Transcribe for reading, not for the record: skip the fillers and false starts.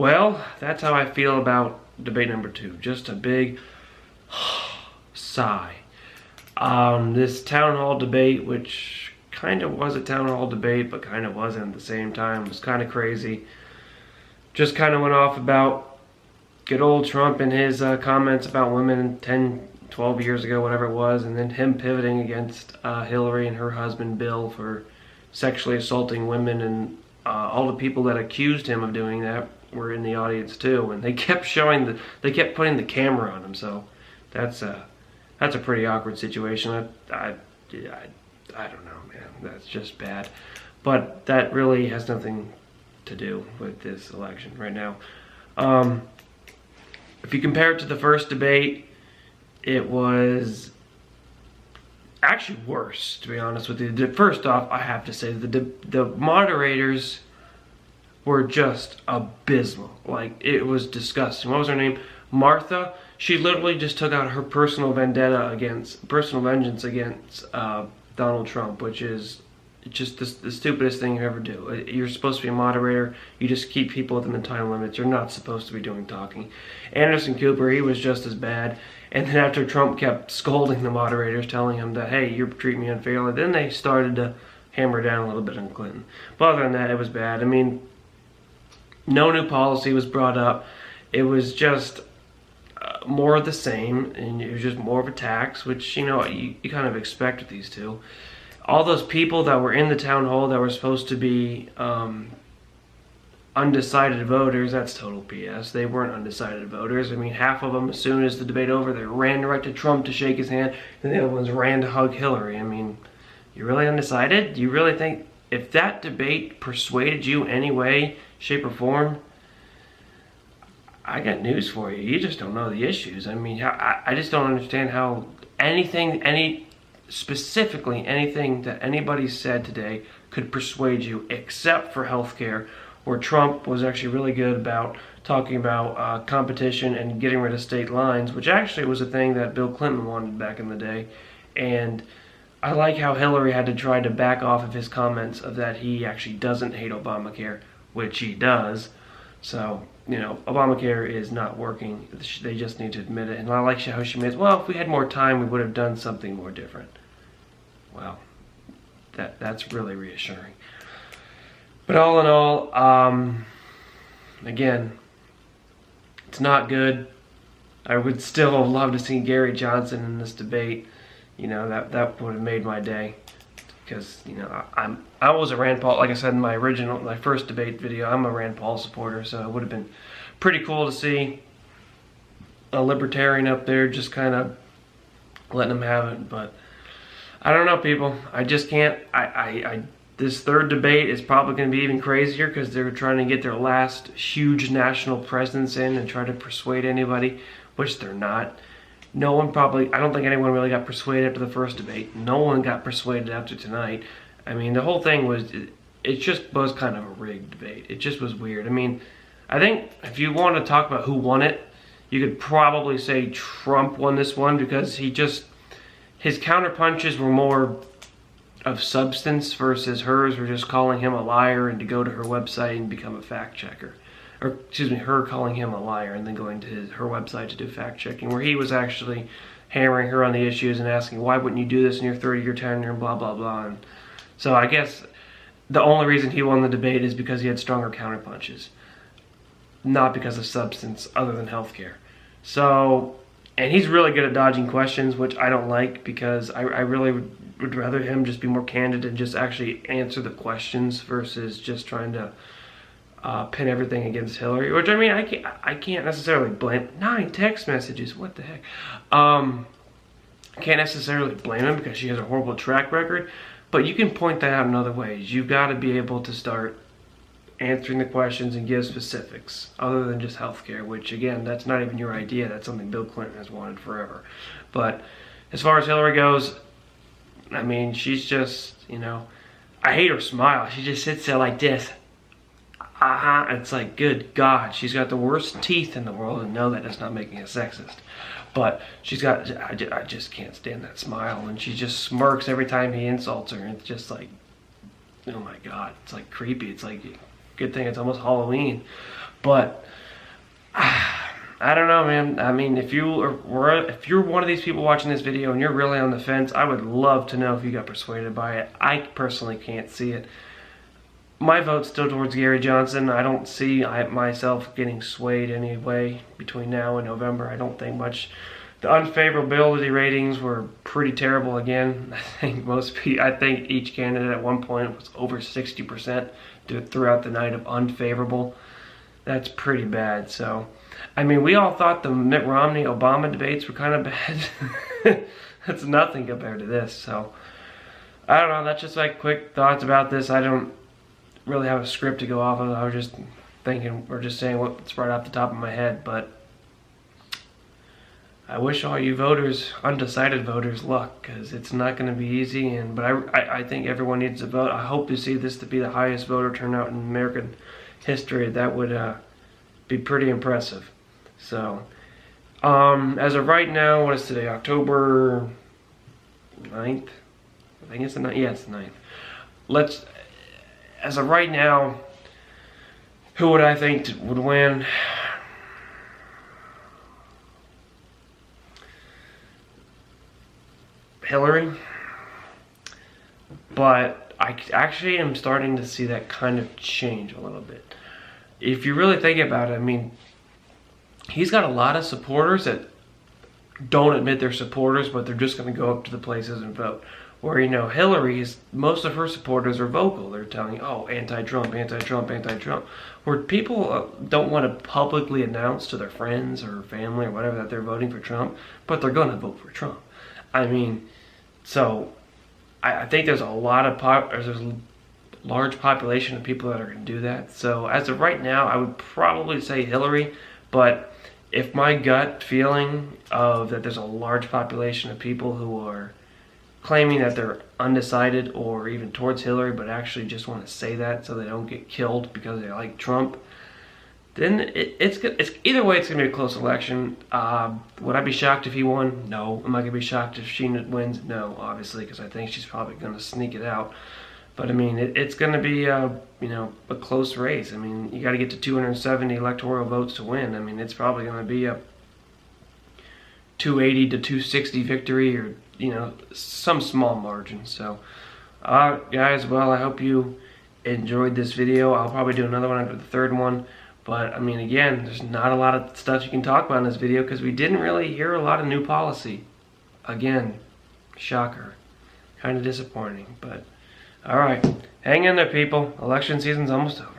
Well, that's how I feel about debate number 2. Just a big sigh. This town hall debate, which kind of was a town hall debate, but kind of wasn't at the same time, was kind of crazy. Just kind of went off about good old Trump and his comments about women 10, 12 years ago, whatever it was, and then him pivoting against Hillary and her husband Bill for sexually assaulting women, and all the people that accused him of doing that were in the audience too, and they kept putting the camera on him. So that's a pretty awkward situation. I don't know, man. That's just bad. But that really has nothing to do with this election right now. If you compare it to the first debate, it was actually worse, to be honest with you. First off, I have to say the moderators were just abysmal. Like, it was disgusting. What was her name? Martha. She literally just took out her personal vengeance against Donald Trump, which is just the stupidest thing you ever do. You're supposed to be a moderator. You just keep people within the time limits. You're not supposed to be doing talking. Anderson Cooper, he was just as bad. And then after Trump kept scolding the moderators, telling him that, hey, you're treating me unfairly, then they started to hammer down a little bit on Clinton. But other than that, it was bad. I mean, no new policy was brought up. It was just more of the same, and it was just more of a tax, which, you know, you kind of expect with these two. All those people that were in the town hall that were supposed to be undecided voters, that's total BS. They weren't undecided voters. I mean, half of them, as soon as the debate over, they ran right to Trump to shake his hand, and the other ones ran to hug Hillary. I mean, you really undecided? Do you really think if that debate persuaded you any way, shape, or form? I got news for you. You just don't know the issues. I mean, I just don't understand how specifically anything that anybody said today could persuade you, except for healthcare, where Trump was actually really good about talking about competition and getting rid of state lines, which actually was a thing that Bill Clinton wanted back in the day. And I like how Hillary had to try to back off of his comments of that he actually doesn't hate Obamacare, which he does. So, you know, Obamacare is not working. They just need to admit it. And I like how she made, well, if we had more time, we would have done something more different. Well, that's really reassuring. But all in all, again, it's not good. I would still love to see Gary Johnson in this debate. You know, that would have made my day. Because, you know, I was a Rand Paul, like I said in my first debate video, I'm a Rand Paul supporter, so it would have been pretty cool to see a libertarian up there just kind of letting him have it. But I don't know, people. I just can't. This third debate is probably going to be even crazier because they're trying to get their last huge national presence in and try to persuade anybody, which they're not. I don't think anyone really got persuaded after the first debate. No one got persuaded after tonight. I mean, the whole thing was, it just was kind of a rigged debate. It just was weird. I mean, I think if you want to talk about who won it, you could probably say Trump won this one because his counterpunches were more of substance versus hers were just calling him a liar and to go to her website and become a fact checker. Or, excuse me, her calling him a liar and then going to her website to do fact checking, where he was actually hammering her on the issues and asking, why wouldn't you do this in your 30-year tenure and blah, blah, blah. And so I guess the only reason he won the debate is because he had stronger counterpunches, not because of substance other than healthcare. So, and he's really good at dodging questions, which I don't like because I really would rather him just be more candid and just actually answer the questions versus just trying to pin everything against Hillary, which I mean, I can't necessarily blame 9 text messages. What the heck? I can't necessarily blame him because she has a horrible track record, but you can point that out in other ways. You've got to be able to start answering the questions and give specifics other than just healthcare, which again, that's not even your idea. That's something Bill Clinton has wanted forever. But as far as Hillary goes, I mean, she's just, you know, I hate her smile. She just sits there like this. It's like, good God, she's got the worst teeth in the world, and no, that is not making it sexist. But she's got, I just can't stand that smile, and she just smirks every time he insults her, and it's just like, oh my God, it's like creepy. It's like, good thing it's almost Halloween. But I don't know, man. I mean, if you're one of these people watching this video and you're really on the fence, I would love to know if you got persuaded by it. I personally can't see it. My vote's still towards Gary Johnson. I don't see myself getting swayed anyway between now and November. I don't think much. The unfavorability ratings were pretty terrible again. I think each candidate at one point was over 60% throughout the night of unfavorable. That's pretty bad. So, I mean, we all thought the Mitt Romney-Obama debates were kind of bad. That's nothing compared to this. So, I don't know. That's just like quick thoughts about this. I don't really have a script to go off of. I was just thinking, or just saying what's right off the top of my head. But I wish all you voters, undecided voters, luck, because it's not going to be easy. But I think everyone needs to vote. I hope to see this to be the highest voter turnout in American history. That would be pretty impressive. So, as of right now, what is today? October 9th? I think it's the 9th. Yeah, it's the 9th. As of right now, who would I think would win? Hillary. But I actually am starting to see that kind of change a little bit. If you really think about it, I mean, he's got a lot of supporters that don't admit they're supporters, but they're just going to go up to the places and vote. Where, you know, Hillary's, most of her supporters are vocal. They're telling, oh, anti-Trump, anti-Trump, anti-Trump. Where people don't want to publicly announce to their friends or family or whatever that they're voting for Trump, but they're going to vote for Trump. I mean, so I think there's a lot of there's a large population of people that are going to do that. So as of right now, I would probably say Hillary, but if my gut feeling of that there's a large population of people who are claiming that they're undecided or even towards Hillary, but actually just want to say that so they don't get killed because they like Trump, then it's either way, it's going to be a close election. Would I be shocked if he won? No. Am I going to be shocked if she wins? No, obviously, because I think she's probably going to sneak it out. But I mean, it's going to be you know, a close race. I mean, you got to get to 270 electoral votes to win. I mean, it's probably going to be a 280 to 260 victory, or, you know, some small margin. So, guys, well, I hope you enjoyed this video. I'll probably do another one after the third one. But, I mean, again, there's not a lot of stuff you can talk about in this video because we didn't really hear a lot of new policy. Again, shocker. Kind of disappointing, but alright. Hang in there, people. Election season's almost over.